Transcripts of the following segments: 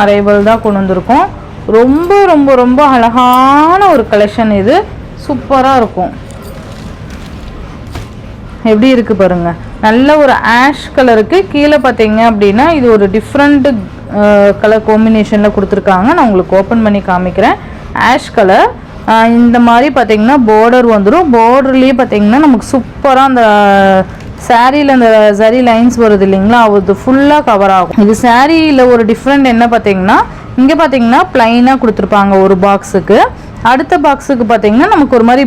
Arrival தான் கொண்டு வந்திருக்கோம். ரொம்ப ரொம்ப ரொம்ப அழகான ஒரு கலெக்ஷன், இது சூப்பராக இருக்கும். எப்படி இருக்குது பாருங்கள், நல்ல ஒரு ஆஷ் கலருக்கு கீழே பார்த்தீங்க அப்படின்னா இது ஒரு டிஃப்ரெண்ட் கலர் காம்பினேஷனில் கொடுத்துருக்காங்க. நான் உங்களுக்கு ஓப்பன் பண்ணி காமிக்கிறேன். ஆஷ் கலர் இந்த மாதிரி பார்த்தீங்கன்னா பார்டர் வந்துடும். பார்டர்லேயே பார்த்தீங்கன்னா நமக்கு சூப்பராக அந்த சாரியில் அந்த சரி லைன்ஸ் வருது இல்லைங்களா, அது ஃபுல்லாக கவர் ஆகும். இது சாரியில் ஒரு டிஃப்ரெண்ட் என்ன பார்த்தீங்கன்னா, இங்கே பார்த்தீங்கன்னா ப்ளைனாக கொடுத்துருப்பாங்க ஒரு பாக்ஸுக்கு. அடுத்த பாக்ஸுக்கு பார்த்தீங்கன்னா நமக்கு ஒரு மாதிரி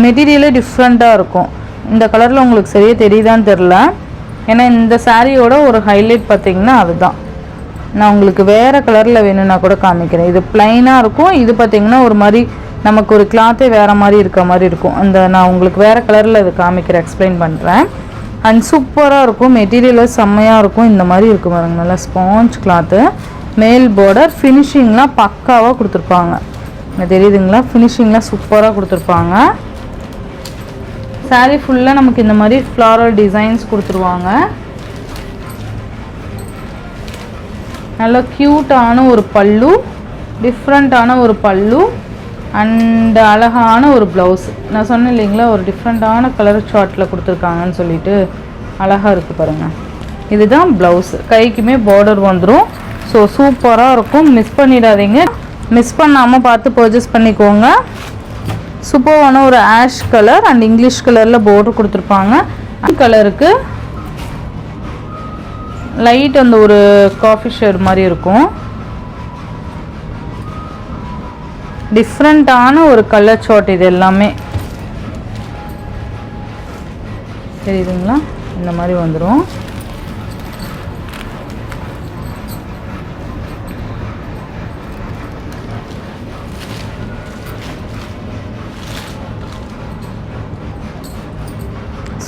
மெட்டீரியலே டிஃப்ரெண்ட்டாக இருக்கும். இந்த கலரில் உங்களுக்கு சரியாக தெரியுதான்னு தெரில. ஏன்னா இந்த சாரியோட ஒரு ஹைலைட் பார்த்தீங்கன்னா அதுதான். நான் உங்களுக்கு வேறு கலரில் வேணும்னா கூட காமிக்கிறேன். இது ப்ளைனாக இருக்கும். இது பார்த்தீங்கன்னா ஒரு மாதிரி நமக்கு ஒரு கிளாத்தே வேறு மாதிரி இருக்க மாதிரி இருக்கும். அந்த நான் உங்களுக்கு வேறு கலரில் இது காமிக்கிறேன், எக்ஸ்பிளைன் பண்ணுறேன். அண்ட் சூப்பராக இருக்கும். மெட்டீரியலும் செம்மையாக இருக்கும். இந்த மாதிரி இருக்கும் பாருங்க, நல்லா ஸ்பாஞ்ச் கிளாத்து. மேல் பார்டர் ஃபினிஷிங்லாம் பக்காவாக கொடுத்துருப்பாங்க. தெரியுதுங்களா, ஃபினிஷிங்லாம் சூப்பராக கொடுத்துருப்பாங்க. சாரீ ஃபுல்லாக நமக்கு இந்த மாதிரி ஃப்ளாரல் டிசைன்ஸ் கொடுத்துருவாங்க. நல்ல க்யூட்டான ஒரு பல்லு, டிஃப்ரெண்ட்டான ஒரு பல்லு அண்ட் அழகான ஒரு ப்ளவுஸ். நான் சொன்னேன் இல்லைங்களா, ஒரு டிஃப்ரெண்ட்டான கலர் சார்ட்டில் கொடுத்துருக்காங்கன்னு சொல்லிட்டு அழகாக இருக்குது பாருங்கள். இதுதான் ப்ளவுஸ். கைக்குமே பார்டர் வந்துடும். ஸோ சூப்பராக இருக்கும். மிஸ் பண்ணிடாதீங்க. மிஸ் பண்ணாமல் பார்த்து பர்ச்சேஸ் பண்ணிக்கோங்க. சூப்பரான ஒரு ஆஷ் கலர் அண்ட் இங்கிலீஷ் கலரில் பார்டர் கொடுத்துருப்பாங்க. அந்த கலருக்கு லைட் அந்த ஒரு காஃபி ஷேட் மாதிரி இருக்கும். டிஃப்ரெண்ட்டான ஒரு கலர் சார்ட். இது எல்லாமே தெரியுதுங்களா, இந்த மாதிரி வந்துடும்.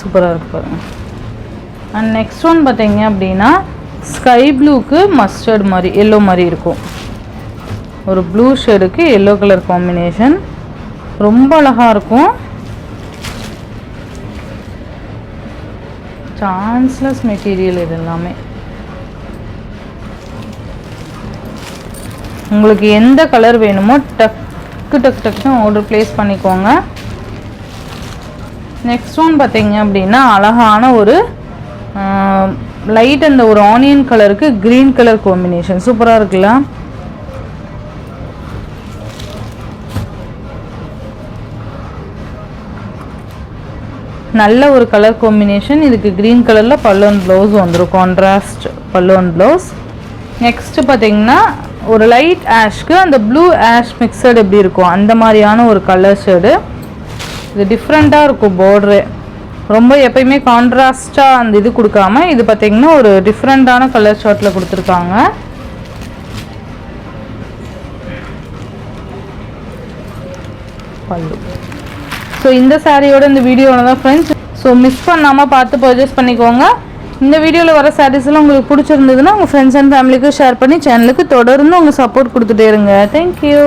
சூப்பராக இருக்கு பாருங்க. அண்ட் நெக்ஸ்ட் ஒன் பார்த்தீங்க அப்படின்னா ஸ்கை ப்ளூக்கு மஸ்டர்ட் மாதிரி எல்லோ மாதிரி இருக்கும். ஒரு ப்ளூ ஷேடுக்கு எல்லோ கலர் காம்பினேஷன் ரொம்ப அழகாக இருக்கும். சான்ஸ்லெஸ் மெட்டீரியல் இது எல்லாமே. உங்களுக்கு எந்த கலர் வேணுமோ டக்கு டக்கு டக்குன்னு ஆர்டர் ப்ளேஸ் பண்ணிக்கோங்க. நெக்ஸ்ட் ஒன் பார்த்தீங்க அப்படின்னா அழகான ஒரு லைட் அந்த ஒரு ஆனியன் கலருக்கு க்ரீன் கலர் காம்பினேஷன் சூப்பராக இருக்குல்ல. நல்ல ஒரு கலர் காம்பினேஷன். இதுக்கு க்ரீன் கலரில் பல்லு அண்ட் ப்ளவுஸ் வந்துடும், கான்ட்ராஸ்ட் பல்லு அண்ட் ப்ளவுஸ். நெக்ஸ்ட்டு பார்த்தீங்கன்னா ஒரு லைட் ஆஷ்க்கு அந்த ப்ளூ ஆஷ் மிக்சடு எப்படி இருக்கும் அந்த மாதிரியான ஒரு கலர் ஷேடு. இது டிஃப்ரெண்ட்டாக இருக்கும். பார்டரு ரொம்ப எப்பயுமே கான்ட்ராஸ்டாக அந்த இது கொடுக்காம இது பார்த்திங்கன்னா ஒரு டிஃப்ரெண்ட்டான கலர் ஷார்ட்டில் கொடுத்துருக்காங்க. பல்லு. ஸோ இந்த சாரியோட இந்த வீடியோவில் தான் ஃப்ரெண்ட்ஸ். ஸோ மிஸ் பண்ணாமல் பார்த்து பர்ச்சேஸ் பண்ணிக்கோங்க. இந்த வீடியோவில் வர சாரீஸ்லாம் உங்களுக்கு பிடிச்சிருந்ததுன்னா உங்கள் ஃப்ரெண்ட்ஸ் அண்ட் ஃபேமிலிக்கு ஷேர் பண்ணி சேனலுக்கு தொடர்ந்து உங்கள் சப்போர்ட் கொடுத்துட்டே இருங்க. தேங்க்யூ.